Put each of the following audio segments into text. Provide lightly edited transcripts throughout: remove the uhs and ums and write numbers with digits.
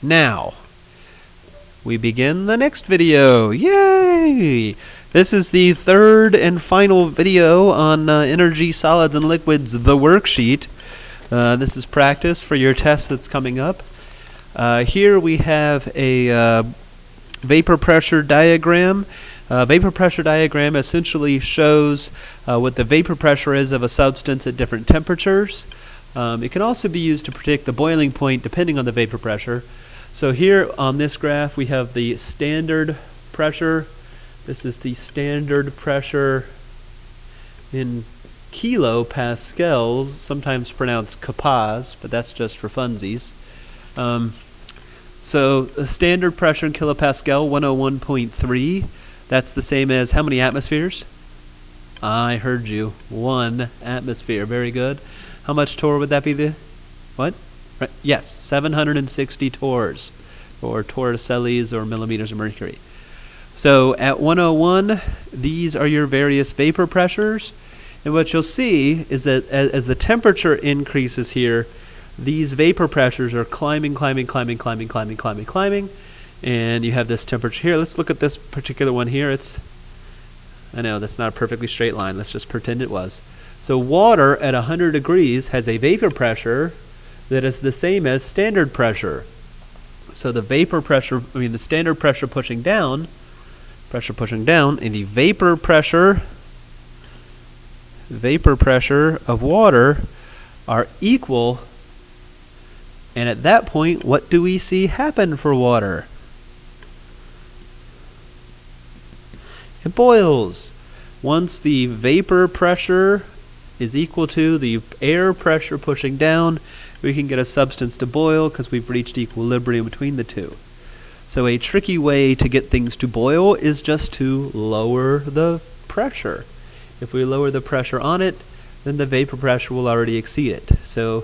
Now, we begin the next video. Yay! This is the third and final video on energy, solids, and liquids, the worksheet. This is practice for your test that's coming up. Here we have a vapor pressure diagram. Vapor pressure diagram essentially shows what the vapor pressure is of a substance at different temperatures. It can also be used to predict the boiling point depending on the vapor pressure. So here on this graph we have the standard pressure. This is the standard pressure in kilopascals, sometimes pronounced kPas, but that's just for funsies. So the standard pressure in kilopascal, 101.3. That's the same as how many atmospheres? I heard you. 1 atmosphere. Very good. How much torr would that be? What? Right. Yes, 760 torrs, or torricellis, or millimeters of mercury. So at 101, these are your various vapor pressures. And what you'll see is that as the temperature increases here, these vapor pressures are climbing. And you have this temperature here. Let's look at this particular one here. I know that's not a perfectly straight line. Let's just pretend it was. So water at 100 degrees has a vapor pressure that is the same as standard pressure. So the vapor pressure, the standard pressure pushing down, and the vapor pressure of water are equal. And at that point, what do we see happen for water? It boils. Once the vapor pressure is equal to the air pressure pushing down, we can get a substance to boil because we've reached equilibrium between the two. So a tricky way to get things to boil is just to lower the pressure. If we lower the pressure on it, then the vapor pressure will already exceed it. So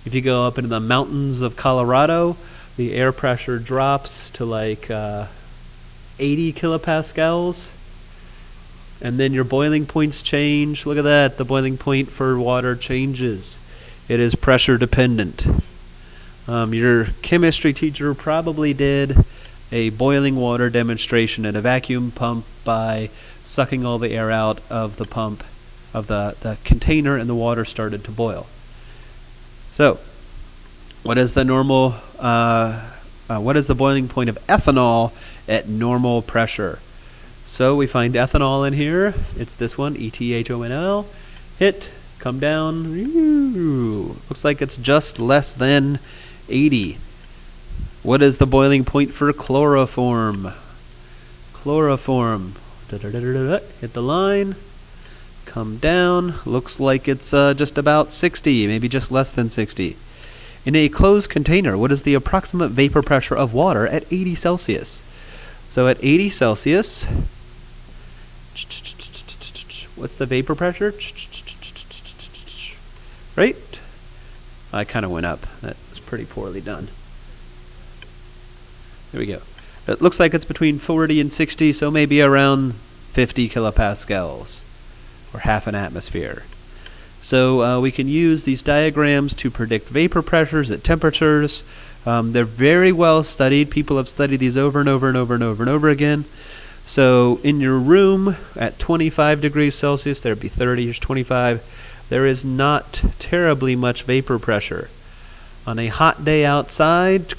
if you go up into the mountains of Colorado, the air pressure drops to like 80 kilopascals, and then your boiling points change. Look at that, the boiling point for water changes. It is pressure dependent. Your chemistry teacher probably did a boiling water demonstration at a vacuum pump by sucking all the air out of the pump, of the container, and the water started to boil. So, what is the boiling point of ethanol at normal pressure? So we find ethanol in here. It's this one, ETHONL. Hit, come down. Ooh, looks like it's just less than 80. What is the boiling point for chloroform? Chloroform. Hit the line. Come down. Looks like it's just about 60, maybe just less than 60. In a closed container, what is the approximate vapor pressure of water at 80 Celsius? So at 80 Celsius, what's the vapor pressure? Right? I kind of went up. That was pretty poorly done. There we go. It looks like it's between 40 and 60, so maybe around 50 kilopascals, or half an atmosphere. So we can use these diagrams to predict vapor pressures at temperatures. They're very well studied. People have studied these over and over again. So in your room at 25 degrees Celsius, there'd be 30, here's 25. There is not terribly much vapor pressure. On a hot day outside,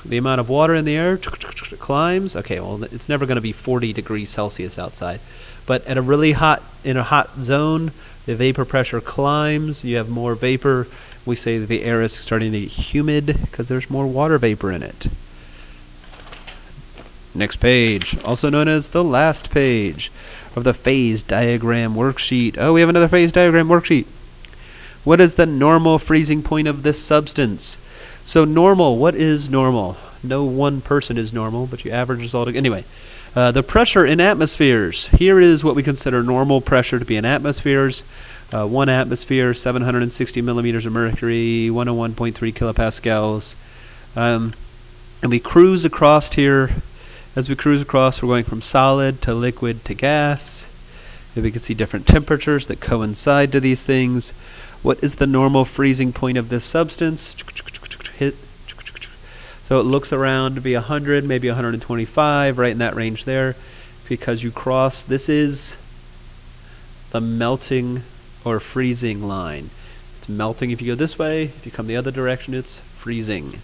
the amount of water in the air climbs. Okay, well, it's never going to be 40 degrees Celsius outside. But at in a hot zone, the vapor pressure climbs. You have more vapor. We say that the air is starting to get humid because there's more water vapor in it. Next page, also known as the last page of the phase diagram worksheet. Oh, we have another phase diagram worksheet. What is the normal freezing point of this substance? So normal, what is normal? No one person is normal, but you average this all together. Anyway, the pressure in atmospheres. Here is what we consider normal pressure to be in atmospheres. 1 atmosphere, 760 millimeters of mercury, 101.3 kilopascals. And we cruise across here. As we cruise across, we're going from solid to liquid to gas. And we can see different temperatures that coincide to these things. What is the normal freezing point of this substance? So it looks around to be 100, maybe 125, right in that range there, because you cross, this is the melting or freezing line. It's melting if you go this way, if you come the other direction, it's freezing.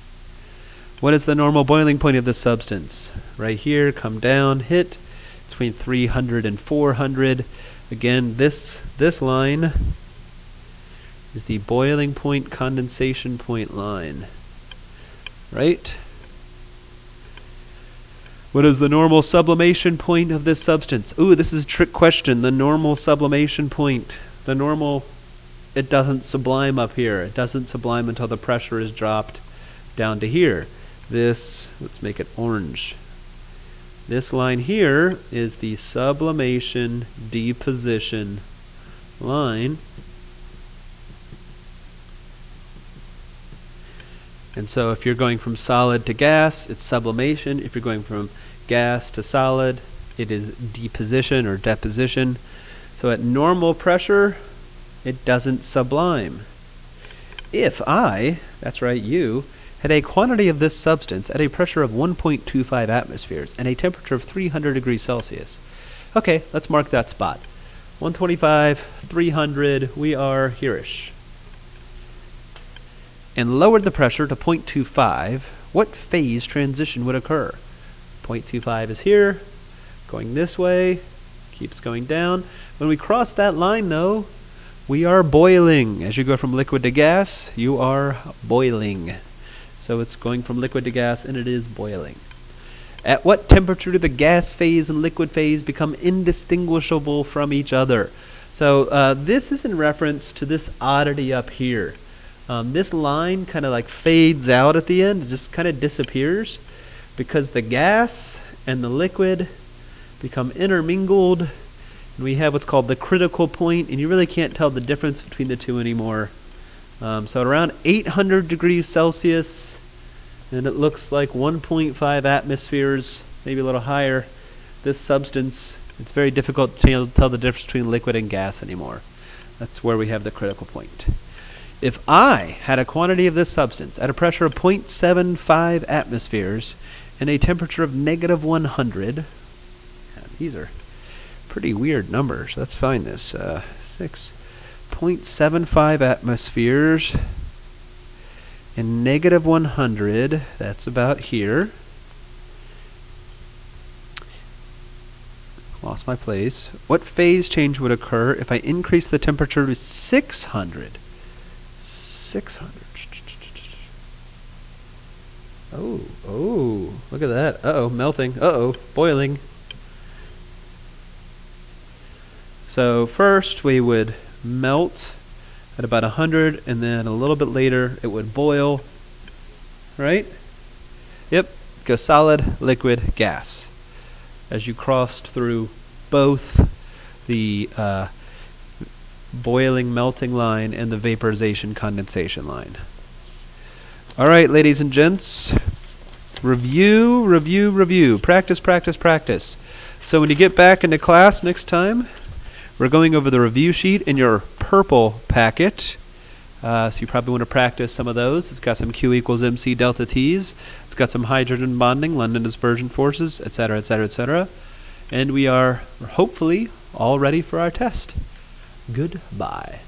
What is the normal boiling point of this substance? Right here, come down, hit between 300 and 400. Again, this line is the boiling point, condensation point line. Right? What is the normal sublimation point of this substance? Ooh, this is a trick question. The normal sublimation point. The normal, it doesn't sublime up here. It doesn't sublime until the pressure is dropped down to here. This, let's make it orange. This line here is the sublimation deposition line. And so if you're going from solid to gas, it's sublimation. If you're going from gas to solid, it is deposition or deposition. So at normal pressure, it doesn't sublime. If I, that's right, you, had a quantity of this substance at a pressure of 1.25 atmospheres and a temperature of 300 degrees Celsius. Okay, let's mark that spot. 125, 300, we are here-ish. And lowered the pressure to 0.25, what phase transition would occur? 0.25 is here, going this way, keeps going down. When we cross that line, though, we are boiling. As you go from liquid to gas, you are boiling. So it's going from liquid to gas, and it is boiling. At what temperature do the gas phase and liquid phase become indistinguishable from each other? So this is in reference to this oddity up here. This line kind of like fades out at the end. It just kind of disappears because the gas and the liquid become intermingled, and we have what's called the critical point, and you really can't tell the difference between the two anymore. So at around 800 degrees Celsius, and it looks like 1.5 atmospheres, maybe a little higher, this substance, it's very difficult to tell the difference between liquid and gas anymore. That's where we have the critical point. If I had a quantity of this substance at a pressure of 0.75 atmospheres and a temperature of negative 100, these are pretty weird numbers. Let's find this. 6.75 atmospheres and negative 100, that's about here. Lost my place. What phase change would occur if I increase the temperature to 600? 600. Oh, look at that. Uh-oh, melting. Uh-oh, boiling. So first we would melt at about 100, and then a little bit later it would boil, right? Yep, go solid, liquid, gas. As you crossed through both the boiling, melting line and the vaporization, condensation line. All right, ladies and gents, review, review, review. Practice, practice, practice. So when you get back into class next time, we're going over the review sheet in your purple packet. So you probably want to practice some of those. It's got some Q equals MC delta T's. It's got some hydrogen bonding, London dispersion forces, etc., etc., etc. And we are hopefully all ready for our test. Goodbye.